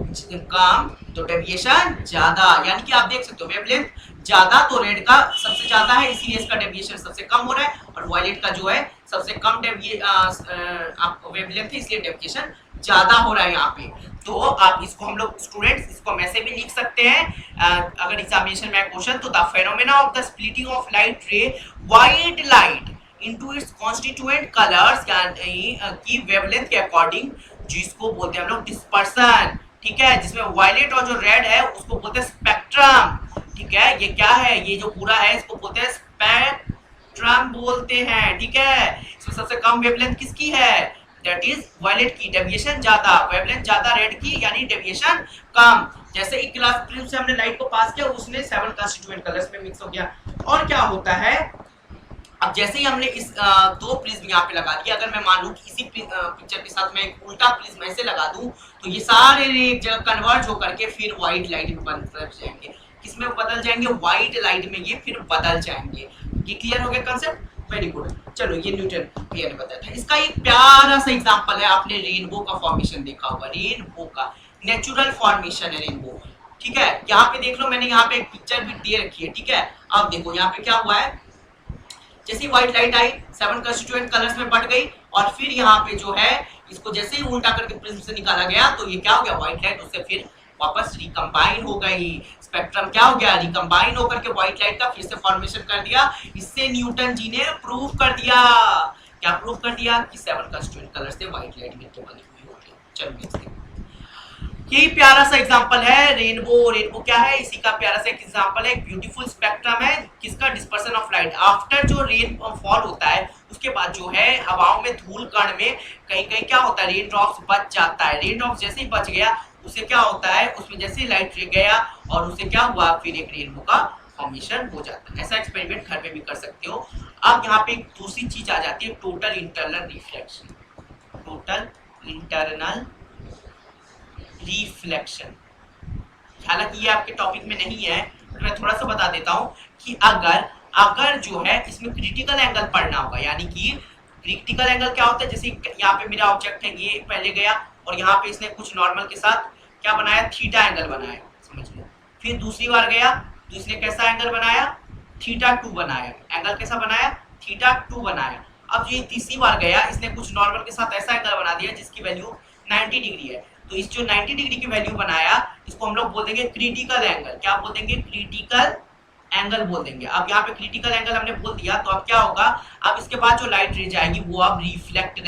कम तो डेविएशन ज्यादा, यानी कि आप देख सकते हो वेवलेंथ ज्यादा तो रेड का सबसे ज्यादा है, इसीलिए इसका डेविएशन सबसे कम हो रहा है, और वायलेट का जो है सबसे कम वेवलेंथ है, इसलिए डेविएशन ज्यादा हो रहा है यहाँ पे। तो आप इसको हम लोग स्टूडेंट्स इसको वैसे भी लिख सकते हैं, अगर एग्जामिनेशन में क्वेश्चन, तो the phenomena of the splitting of light रे, white light into its constituent colours की वेवलेंथ के अकॉर्डिंग, जिसको बोलते हैं हम लोग डिस्पर्सन, ठीक है, जिसमें वायलेट और जो रेड है उसको बोलते हैं स्पेक्ट्रम, ठीक है। ये क्या है, ये जो पूरा है इसको बोलते हैं स्पेक्ट्रम बोलते हैं, ठीक है। इसमें सबसे कम वेवलेंथ किसकी है, दैट इज वायलेट की, डेविएशन ज्यादा, वेवलेंथ ज्यादा रेड की, यानी डेविएशन कम। जैसे एक ग्लास प्रिज्म से हमने लाइट को पास किया, उसने 7 कंस्टिट्यूएंट कलर्स में मिक्स हो गया। और क्या होता है, अब जैसे ही हमने इस 2 प्रिज्म यहाँ पे लगा दिया, अगर मैं मान लूं कि इसी पिक्चर के साथ मैं एक उल्टा प्रिज्म ऐसे लगा दूं, तो ये सारे एक जगह कन्वर्ज होकर के फिर व्हाइट लाइट में बदल जाएंगे। किसमें बदल जाएंगे, व्हाइट लाइट में ये फिर बदल जाएंगे। ये क्लियर हो गया कंसेप्ट, वेरी गुड। चलो ये न्यूटन भैया ने बताया था। इसका एक प्यारा सा एग्जांपल है, आपने रेनबो का फॉर्मेशन देखा होगा, रेनबो का नेचुरल फॉर्मेशन है रेनबो, ठीक है। यहाँ पे देख लो, मैंने यहाँ पे एक पिक्चर भी दे रखी है, ठीक है। अब देखो यहाँ पे क्या हुआ है, जैसे व्हाइट लाइट आई 7 कंस्टिट्यूएंट कलर्स में बट गई, और फिर यहाँ पे जो है इसको जैसे ही उल्टा करके प्रिज्म से निकाला गया, तो ये क्या हो गया, व्हाइट लाइट उससे फिर वापस रिकम्बाइन हो गई, स्पेक्ट्रम क्या हो गया, रिकम्बाइन होकर के व्हाइट लाइट का फिर से फॉर्मेशन कर दिया। इससे न्यूटन जी ने प्रूव कर दिया, क्या प्रूव कर दिया, कि 7 कंस्टिट्यूएंट कलर से व्हाइट लाइट मिलकर बनी हुई होती है। चलो यही प्यारा सा एग्जांपल है रेनबो। रेनबो क्या है, इसी का प्यारा सा एक एग्जांपल है, एक ब्यूटीफुल स्पेक्ट्रम है, किसका, डिस्पर्सन ऑफ लाइट। आफ्टर जो रेन फॉल होता है उसके बाद जो है हवाओं में धूल कण में कहीं कहीं क्या होता है, रेन ड्रॉप्स बच जाता है। रेन ड्रॉप्स जैसे ही बच गया उसे क्या होता है, उसमें जैसे ही लाइट गया और उसे क्या हुआ, फिर एक रेनबो का फॉर्मेशन हो जाता है। ऐसा एक्सपेरिमेंट घर में भी कर सकते हो। अब यहाँ पे एक दूसरी चीज आ जाती है, total internal reflection. Total internal reflection, हालांकि ये आपके टॉपिक में नहीं है, तो मैं थोड़ा सा बता देता हूं कि अगर जो है इसमें क्रिटिकल एंगल पढ़ना होगा, यानी कि क्रिटिकल एंगल क्या होता है, जैसे यहाँ पे मेरा ऑब्जेक्ट है, ये पहले गया और यहाँ पे इसने कुछ नॉर्मल के साथ क्या बनाया, थीटा एंगल बनाया, समझ लो। फिर दूसरी बार गया तो इसने कैसा एंगल बनाया, θ2 बनाया, एंगल कैसा बनाया, θ2 बनाया। अब ये तीसरी बार गया, इसने कुछ नॉर्मल के साथ ऐसा एंगल बना दिया जिसकी वैल्यू 90 डिग्री है। तो इस जो 90 डिग्री की वैल्यू बनाया इसको हम लोग बोल देंगे क्रिटिकल एंगल। क्या बोल देंगे? क्रिटिकल एंगल बोल देंगे। अब यहाँ पे क्रिटिकल एंगल हमने बोल दिया तो अब क्या होगा, अब इसके बाद जो लाइट रे जाएगी वो अब रिफ्लेक्ट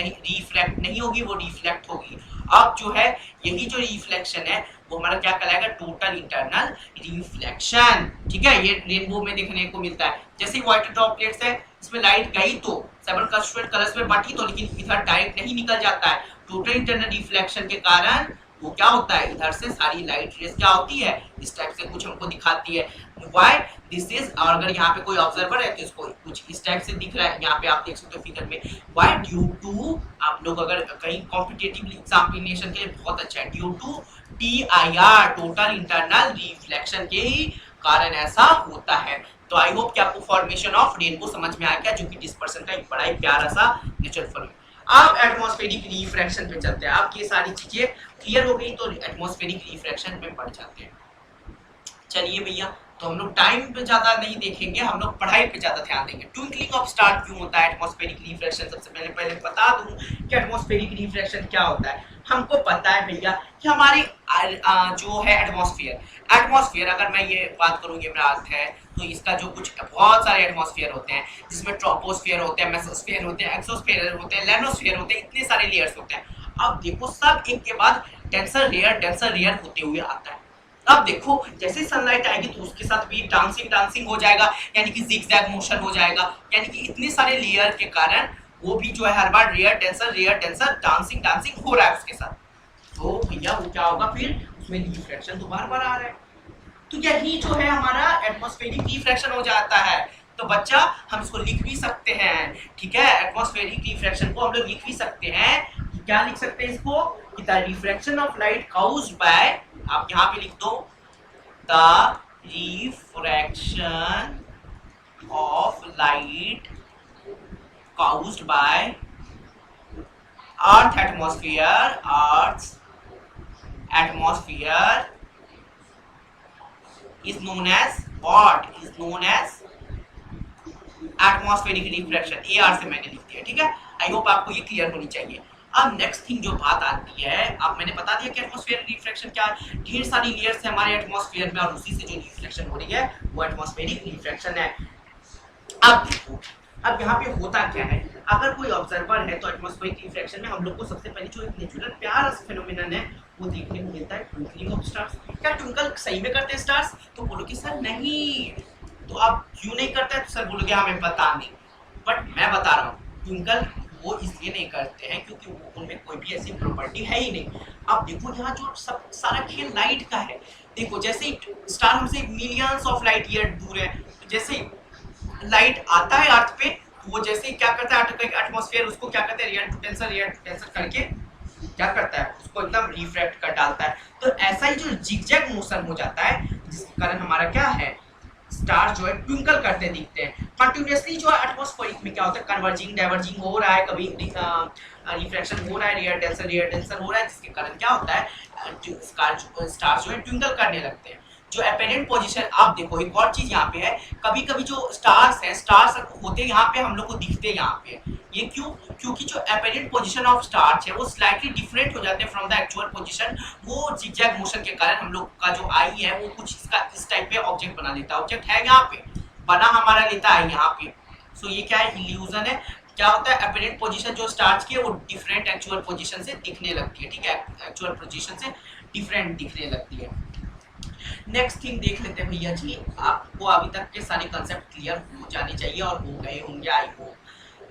नहीं होगी, वो रिफ्लेक्ट होगी। अब जो है यही जो रिफ्लेक्शन है वो हमारा क्या कहलाएगा? Total internal reflection. ठीक है, ये रेनबो में देखने को मिलता है। जैसे व्हाइट ड्रॉपलेट्स है, इसमें लाइट गई तो 7 कंस्टिट्यूएंट कलर्स में बांटी तो, लेकिन इधर डायरेक्ट नहीं निकल जाता है। टोटल इंटरनल रिफ्लेक्शन के कारण वो क्या होता है, इधर से सारी लाइट रेस क्या होती है, इस टाइप से कुछ हमको दिखाती है। व्हाई दिस इज, और अगर यहाँ पे कोई ऑब्जर्वर है तो इसको कुछ इस टाइप से दिख रहा है, यहाँ पे आप देख सकते हो फिगर में। व्हाई? ड्यू टू, आप लोग अगर कहीं कॉम्पिटिटिव एग्जामिनेशन के लिए बहुत अच्छा है, due to TIR, total internal reflection के ही कारण ऐसा होता है। तो आई होप कि आपको फॉर्मेशन ऑफ रेनबो समझ में आ गया, जो कि डिस्पर्सन का एक बड़ा ही प्यारा सा नेचुरल फॉर्मेशन। अब एटमॉस्फेरिक रिफ्रैक्शन पे चलते हैं। आपकी ये सारी चीजें क्लियर हो गई तो एटमॉस्फेरिक रिफ्रैक्शन पे बढ़ जाते हैं। चलिए भैया, तो हम लोग टाइम पे ज्यादा नहीं देखेंगे, हम लोग पढ़ाई पे ज्यादा ध्यान देंगे। ट्विंकलिंग ऑफ स्टार क्यों होता है एटमॉस्फेरिक रिफ्रैक्शन? सबसे पहले बता दूं कि एटमॉस्फेरिक रिफ्रैक्शन क्या होता है। हमको पता है भैया कि हमारी जो है एटमॉस्फेयर, अगर मैं ये बात करूँ, ये मेरा अर्थ है, तो इसका जो कुछ बहुत सारे एटमॉस्फेयर होते हैं, जिसमें ट्रोपोस्फेयर होते हैं, मेसोस्फेयर होते हैं, एक्सोस्फेयर होते हैं, लेनोस्फेयर होते हैं, इतने सारे लेयर्स होते हैं। अब देखो सब एक के बाद डेंसर लेयर होते हुए आता है। अब देखो जैसे सनलाइट आएगी तो उसके साथ भी डांसिंग हो जाएगा, यानी कि जिगजैग मोशन हो जाएगा, यानी कि इतने सारे लेयर के कारण वो भी जो है हर बार रेयर डेंसर डांसिंग हो रहा है उसके साथ। तो भैया वो क्या होगा, फिर उसमें रिफ्रैक्शन तो बार बार आ रहा है। तो यही जो है हमारा एटमॉस्फेरिक रिफ्रैक्शन हो जाता है। तो बच्चा हम इसको लिख भी सकते हैं, ठीक है, एटमॉस्फेरिक रिफ्रैक्शन को हम लोग लिख भी सकते हैं। क्या लिख सकते हैं इसको, कि the refraction of light caused bye, आप यहाँ पे लिख दो, the refraction of light caused by earth atmosphere is known as what? Is known as atmospheric refraction। AR से मैंने लिख दिया, ठीक है। आई होप आपको ये क्लियर होनी चाहिए। अब नेक्स्ट थिंग जो बात आती है, अब मैंने बता दिया कि एटमॉस्फेरिक रिफ्रैक्शन क्या है। ढेर सारी लेयर्स है हमारे एटमॉस्फेयर में और उसी से जो रिफ्लेक्शन हो रही है वो एटमॉस्फेरिक रिफ्रैक्शन है। अब देखो, अब यहाँ पे होता क्या है, अगर कोई ऑब्जर्वर है तो एटमॉस्फेरिक रिफ्रैक्शन में हम लोग को सबसे पहले जो एक नेचुरल प्यारा सा फिनोमेनन है वो देखने को मिलता है, ट्विंकलिंग ऑफ स्टार्स। क्या ट्विंकल सही में करते हैं स्टार्स? तो बोलोगे सर नहीं। तो आप क्यों नहीं करते हैं? तो सर बोलोगे हमें पता नहीं। बट मैं बता रहा हूँ, ट्विंकल वो इसलिए नहीं करते हैं क्योंकि उनमें कोई भी ऐसी प्रॉपर्टी है ही नहीं। अब देखो यहाँ जो सब सारा खेल लाइट का है। देखो जैसे ही स्टार हमसे मिलियंस ऑफ लाइट ईयर दूर है, तो जैसे लाइट आता है अर्थ पे, वो जैसे ही क्या करता है एटमॉस्फेयर उसको क्या करते हैं, रियल टू टेंसर करके क्या करता है, उसको एकदम रिफ्रैक्ट कर डालता है। तो ऐसा ही जो जिगजैग मोशन हो जाता है, जिसके कारण हमारा क्या है, स्टार जो है ट्विंकल करते दिखते हैं। कंटिन्यूअसली जो है एटमॉस्फेरिक में क्या होता है, कन्वर्जिंग डाइवर्जिंग हो रहा है, कभी रिफ्रैक्शन हो रहा है, रियल टेंसर हो रहा है, जिसके कारण क्या होता है, स्टार जो है ट्विंकल करने लगते हैं। जो एपेरेंट पोजीशन, आप देखो एक और चीज यहाँ पे है, कभी कभी जो स्टार्स हैं, स्टार्स होते यहाँ पे हम लोग को दिखते हैं यहाँ पे, ये क्यों? क्योंकि जो एपेरेंट पोजीशन ऑफ स्टार्स है वो स्लाइटली डिफरेंट हो जाते हैं फ्रॉम द एक्चुअल पोजीशन। वो जिगजैग मोशन के कारण हम लोग का जो आई है वो कुछ इसका इस टाइप पे ऑब्जेक्ट बना लेता है। ऑब्जेक्ट है यहाँ पे बना हमारा लेता है यहाँ पे। सो ये क्या है, इल्यूजन है। क्या होता है, एपेरेंट पोजीशन जो स्टार्स की है वो डिफरेंट एक्चुअल पोजीशन से दिखने लगती है, ठीक है, एक्चुअल पोजीशन से डिफरेंट दिखने लगती है। नेक्स्ट थिंग देख लेते हैं भैया जी, आपको अभी तक के सारे कंसेप्ट क्लियर हो जाने चाहिए और हो गए होंगे आई होप।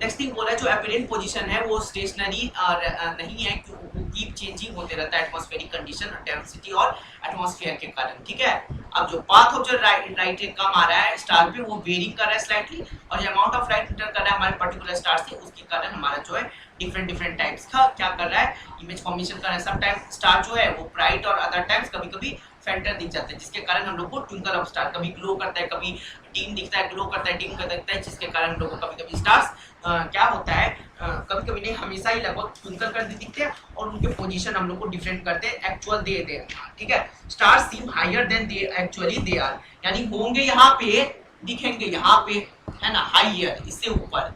नेक्स्ट थिंग बोला जो एपेरेंट पोजीशन है वो स्टेशनरी नहीं है, वो कीप चेंजिंग होते रहता है एटमॉस्फेरिक कंडीशन, डेंसिटी और एटमॉस्फेयर के कारण, ठीक है। अब जो पाथ ऑफ जो लाइट कम आ रहा है स्टार पे वो वेरिंग कर रहा है स्लाइटली, और जो अमाउंट ऑफ लाइट इंटर कर रहा है हमारे पर्टिकुलर स्टार से, उसके कारण हमारा जो है डिफरेंट टाइप्स का क्या कर रहा है, इमेज फॉर्मेशन कर रहा है। सम टाइम स्टार जो है वो ब्राइट और अदर टाइम्स कभी-कभी फेंटर दिख जाते हैं, जिसके कारण हम लोग को ट्विंकल ऑफ स्टार, कभी ग्लो करता है, कभी डिम दिखता है, ग्लो करता है, डिम कर देता है, जिसके कारण हम लोग को कभी-कभी स्टार्स क्या होता है, कभी-कभी नहीं हमेशा ही लगभग ट्विंकल करते दिखते हैं और उनके पोजीशन हम लोग को डिफरेंट करते हैं एक्चुअल दे, ठीक है। Stars seem higher than they actually they are, यानी होंगे यहाँ पे, दिखेंगे यहाँ पे, है ना, हायर, इससे ऊपर,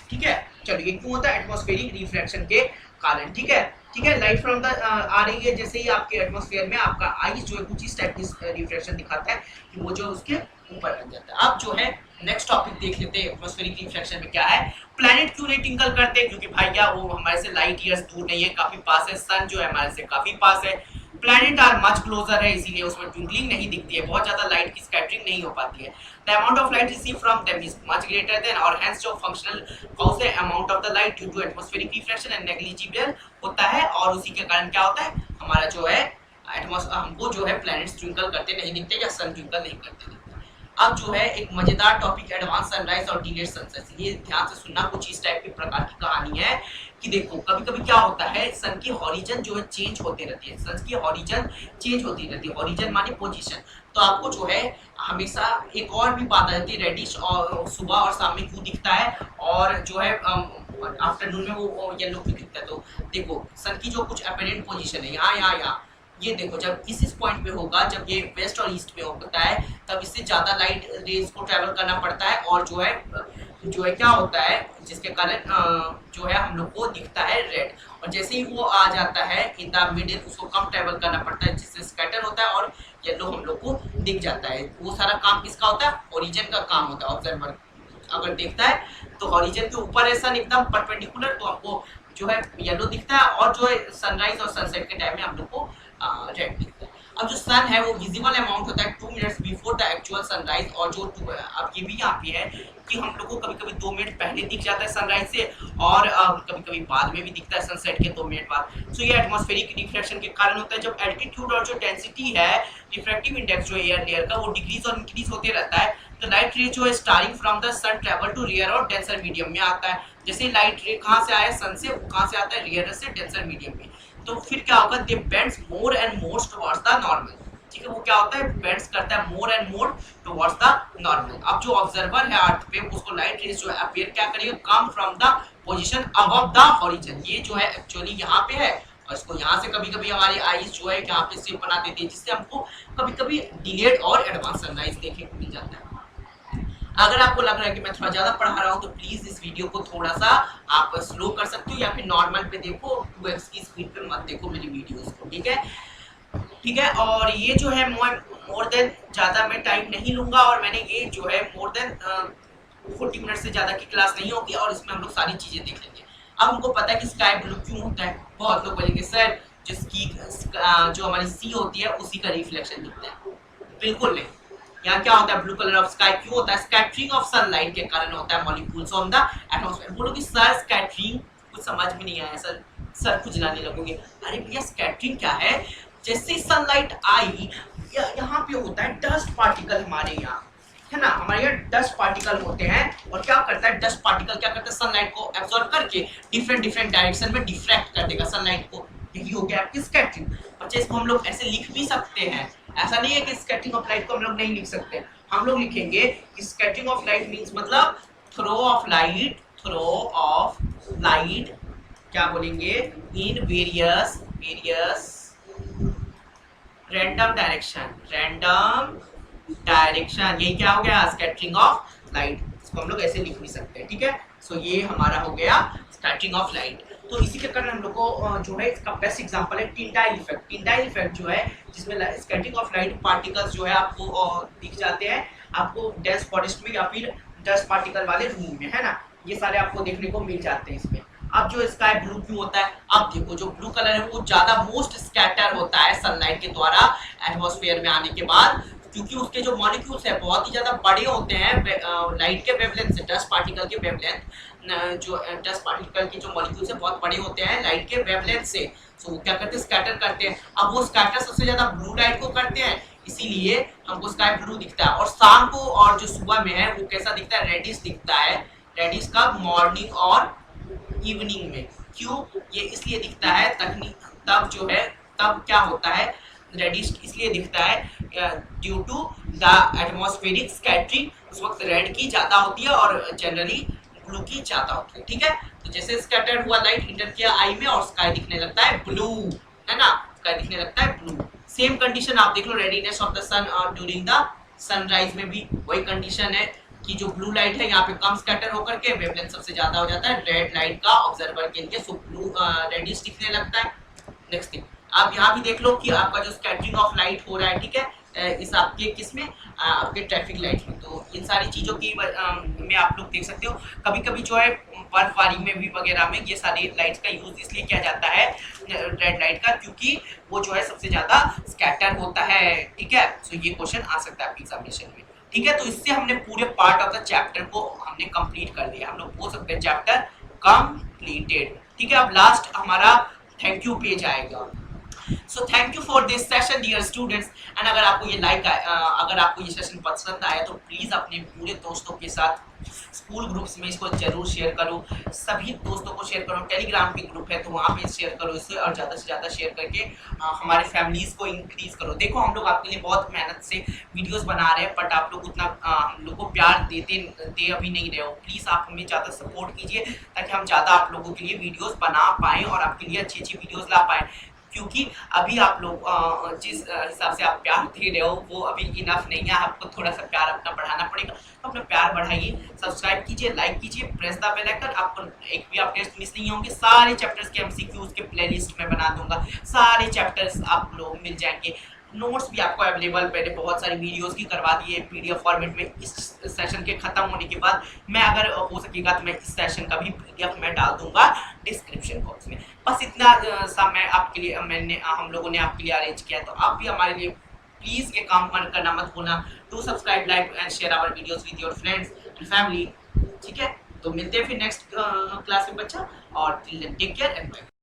ठीक है। चलिए क्यों होता है, एटमॉस्फेरिक रिफ्रैक्शन के कारण, ठीक है। ठीक है। लाइट फ्रॉम द आ रही है, जैसे ही आपके एटमॉस्फेयर में आपका आईज जो है कुछ इस टाइप की रिफ्लेक्शन दिखाता है कि वो जो उसके ऊपर लग जाता है। अब जो है नेक्स्ट टॉपिक देख लेते हैं एटमॉस्फेरिक रिफ्लेक्शन में क्या है। प्लैनेट क्यों नहीं टिंकल करते, क्योंकि भाई क्या वो हमारे से लाइट ईयर्स दूर नहीं है, काफी पास है। सन जो है हमारे से काफी पास है। प्लैनेट आर मच क्लोजर है, इसीलिए उसमें ट्विंकलिंग नहीं दिखती है, बहुत ज्यादा लाइट की स्कैटरिंग नहीं हो पाती है। The amount of light receive from them is much greater than, और हेंस जो फंक्शनल कॉज है amount of the light due to atmospheric reflection and negligible होता है, और उसी के कारण क्या होता है हमारा जो है हमको जो है प्लैनेट्स ट्विंकल करते नहीं दिखते या सन ट्विंकल नहीं करते दिखते। अब जो है एक मजेदार टॉपिक एडवांस सनराइज और डिलेड सनसेट, ये ध्यान से सुनना, कुछ इस टाइप की प्रकार की कहानी है कि देखो कभी कभी क्या होता है सन की हॉरिजन जो है चेंज होती रहती है, सन की हॉरिजन चेंज होती रहती है, हॉरिजन माने पोजीशन। तो आपको जो है हमेशा एक और भी बात आ जाती है, रेडिश और सुबह और शाम में क्यों दिखता है, और जो है आफ्टरनून में वो येलो क्यों दिखता है। तो देखो सन की जो कुछ अपेरेंट पोजीशन है यहाँ ये देखो, जब इस पॉइंट पे होगा, जब ये वेस्ट और ईस्ट पे होता है, तब इससे ज्यादा लाइट रेज को ट्रेवल करना पड़ता है, और जो है क्या होता है जिसके कारण जो है हम लोग को दिखता है रेड। और जैसे ही वो आ जाता है इन द मिडिल, उसको कम ट्रेवल करना पड़ता है, जिससे स्कैटर होता है और येलो हम लोग को दिख जाता है। वो सारा काम किसका होता है, ओरिजिन का काम होता है। ऑब्जर्वर अगर देखता है तो ओरिजिन के ऊपर है सन एकदम परपेंडिकुलर, तो हमको जो है येलो दिखता है, और जो है सनराइज और सनसेट के टाइम में हम लोग को रेड दिखता है। अब जो सन है वो विजिबल अमाउंट होता है 2 minutes before the actual sunrise, और जो अब ये भी यहाँ पे है कि हम लोग को कभी कभी 2 मिनट पहले दिख जाता है सनराइज से, और कभी कभी बाद में भी दिखता है सनसेट के 2 मिनट बाद। सो ये एटमॉस्फेरिक रिफ्लेक्शन के कारण होता है। जब एल्टीट्यूड और जो डेंसिटी है रिफ्रैक्टिव इंडेक्स जो एयर लेयर का वो डिक्रीज और इंक्रीज होते रहता है, तो लाइट रे जो है starting from the sun travel to rarer और डेंसर मीडियम में आता है। जैसे लाइट रे कहाँ से आया, सन से, कहाँ से आता है, रियर से डेंसर मीडियम में। तो फिर क्या होगा, they bends more and more towards the normal. ठीक है, वो क्या होता है, बेंड्स करता है more and more towards the normal. अब जो ऑब्जर्वर है अर्थ पे, उसको लाइट रेज जो है अपीयर क्या करेगा, come from the position above the horizon. ये जो है एक्चुअली यहाँ पे है, और इसको यहाँ से कभी कभी हमारी आईज जो है यहाँ पे शेप बना देती है, जिससे हमको कभी कभी डिलेड और एडवांस सनराइज देखने को मिल जाता है। अगर आपको लग रहा है कि मैं थोड़ा ज्यादा पढ़ा रहा हूँ, तो प्लीज इस वीडियो को थोड़ा सा आप स्लो कर सकते हो, या फिर नॉर्मल पे देखो, 2x की स्पीड पे मत देखो मेरी वीडियोस को। ठीक है, ठीक है। और ये जो है मोर देन, ज्यादा मैं टाइम नहीं लूंगा, और मैंने ये जो है मोर देन 40 मिनट से ज्यादा की क्लास नहीं होगी, और इसमें हम लोग सारी चीजें देख लेंगे। अब हमको पता है कि स्काई ब्लू क्यों होता है। बहुत लोग बोलेंगे सर जो हमारी सी होती है उसी का रिफ्लेक्शन दिखता है। बिल्कुल नहीं, यहाँ क्या होता है, ब्लू कलर ऑफ स्काई क्यों होता है, स्कैटरिंग ऑफ सनलाइट के कारण होता है मॉलिक्यूल्स ऑन द एटमॉस्फेयर। बोलोगे सर स्कैटरिंग कुछ समझ में नहीं आया सर खुजलाने लगोगे। अरे भैया स्कैटरिंग क्या है, जैसे सनलाइट आई यहाँ पे होता है डस्ट पार्टिकल, हमारे यहाँ है ना, हमारे यहाँ डस्ट पार्टिकल होते हैं, और क्या करता है डस्ट पार्टिकल, क्या करता है सनलाइट को एब्जॉर्ब करके डिफरेंट डायरेक्शन में डिफ्रैक्ट कर देगा सनलाइट को। यही हो गया आपकी स्कैटरिंग। बच्चे इसको हम लोग ऐसे लिख भी सकते हैं, ऐसा नहीं है कि स्कैटरिंग ऑफ लाइट को हम लोग नहीं लिख सकते। हम लोग लिखेंगे कि स्कैटरिंग ऑफ लाइट मींस मतलब थ्रो ऑफ लाइट क्या बोलेंगे, इन वेरियस रैंडम डायरेक्शन, यही क्या हो गया, स्कैटरिंग ऑफ लाइट। इसको हम लोग ऐसे लिख भी सकते हैं। ठीक है, सो ये हमारा हो गया स्कैटरिंग ऑफ लाइट। तो इसी के कारण हम लोग को जो है इसका बेस्ट एग्जांपल है टिंडाइल इफेक्ट। टिंडाइल इफेक्ट जो है जिसमें स्कैटरिंग ऑफ लाइट पार्टिकल्स जो है आपको दिख जाते हैं, आपको डेंस फॉरेस्ट में या फिर डस्ट पार्टिकल वाले रूम में, है ना, ये सारे आपको देखने को मिल जाते हैं इसमें। अब जो स्काई ब्लू क्यों होता है, अब देखो जो ब्लू कलर है वो ज्यादा मोस्ट स्कैटर होता है सनलाइट के द्वारा एटमॉस्फेयर में आने के बाद, क्योंकि उसके जो मॉलिक्यूल्स है बहुत ही ज्यादा बड़े होते हैं लाइट के वेवलेंथ से, डस्ट पार्टिकल के वेवलेंथ, जो डस्ट पार्टिकल के जो मॉलिक्यूल्स है बहुत बड़े होते हैं लाइट के वेवलेंथ से, सो वो क्या करते हैं स्कैटर करते हैं। अब वो स्कैटर सबसे ज्यादा ब्लू लाइट को करते हैं, इसीलिए हमको स्काई ब्लू दिखता है। और शाम को और जो सुबह में है वो कैसा दिखता है, रेडिश दिखता है। रेडिश का मॉर्निंग और इवनिंग में, क्यों ये इसलिए दिखता है, तब जो है तब क्या होता है, रेडिश इसलिए दिखता है due to the atmospheric scattering, उस वक्त रेड की ज्यादा होती है और जनरली ब्लू की ज्यादा होती है। ठीक है, तो जैसे स्कैटर्ड हुआ लाइट इंटर किया आई में और स्काई दिखने लगता है ब्लू, है ना, स्काई दिखने लगता है ब्लू। सेम कंडीशन आप देख लो redness of the sun during the sunrise में भी वही कंडीशन है कि जो ब्लू लाइट है यहाँ पे कम स्कैटर होकर के वेवलेंथ सबसे ज्यादा हो जाता है रेड लाइट का ऑब्जर्वर के लिए, सो ब्लू रेडिश दिखने लगता है। नेक्स्ट थिंग आप यहाँ भी देख लो कि आपका जो स्कैटरिंग ऑफ लाइट हो रहा है, ठीक है, इस आपके किसमें आपके ट्रैफिक लाइट में। तो इन सारी चीज़ों की में आप लोग देख सकते हो कभी कभी जो है बर्फबारी में भी वगैरह में ये सारी लाइट्स का यूज इसलिए किया जाता है रेड लाइट का, क्योंकि वो जो है सबसे ज़्यादा स्कैटर होता है, ठीक है। सो ये क्वेश्चन आ सकता है आपके एग्जामिनेशन में, ठीक है। तो इससे हमने पूरे पार्ट ऑफ द चैप्टर को हमने कंप्लीट कर दिया, हम लोग बोल सकते हैं चैप्टर कंप्लीटेड, ठीक है। अब लास्ट हमारा थैंक यू पेज आएगा। So thank you for this session dear students, and अगर आपको ये सेशन पसंद आया तो प्लीज़ अपने पूरे दोस्तों के साथ स्कूल ग्रुप्स में इसको जरूर शेयर करो, सभी दोस्तों को शेयर करो, टेलीग्राम के ग्रुप है तो वहाँ पे शेयर करो इसे, और ज़्यादा से ज़्यादा शेयर करके हमारे फैमिलीज़ को इंक्रीज़ करो। देखो हम लोग आपके लिए बहुत मेहनत से वीडियोस बना रहे हैं, बट आप लोग उतना हम लोग को प्यार दे अभी नहीं रहे हो। प्लीज़ आप हमें ज़्यादा सपोर्ट कीजिए ताकि हम ज़्यादा आप लोगों के लिए वीडियोज़ बना पाएँ और आपके लिए अच्छी अच्छी वीडियोज़ ला पाएँ, क्योंकि अभी आप लोग जिस हिसाब से आप प्यार दे रहे हो वो अभी इनफ नहीं है, आपको थोड़ा सा प्यार अपना बढ़ाना पड़ेगा। तो अपना प्यार बढ़ाइए, सब्सक्राइब कीजिए, लाइक कीजिए, प्रेस द बेल आइकन, आपको एक भी अपडेट्स मिस नहीं होंगे। सारे चैप्टर्स के एमसीक्यूज के प्लेलिस्ट में बना दूंगा, सारे चैप्टर्स आप लोग मिल जाएंगे। नोट्स भी आपको अवेलेबल पहले बहुत सारी वीडियोस की करवा दी है पीडीएफ फॉर्मेट में। इस सेशन के खत्म होने के बाद मैं अगर हो सकेगा तो मैं इस सेशन का भी पीडीएफ में डाल दूंगा डिस्क्रिप्शन बॉक्स में। बस इतना सा मैं आपके लिए हम लोगों ने आपके लिए अरेंज किया है, तो आप भी हमारे लिए प्लीज़ ये काम करना मत भूलना, to subscribe, like and share our videos with your friends and family, ठीक है। तो मिलते हैं फिर नेक्स्ट क्लास में बच्चा, और टेक केयर एंड बाय।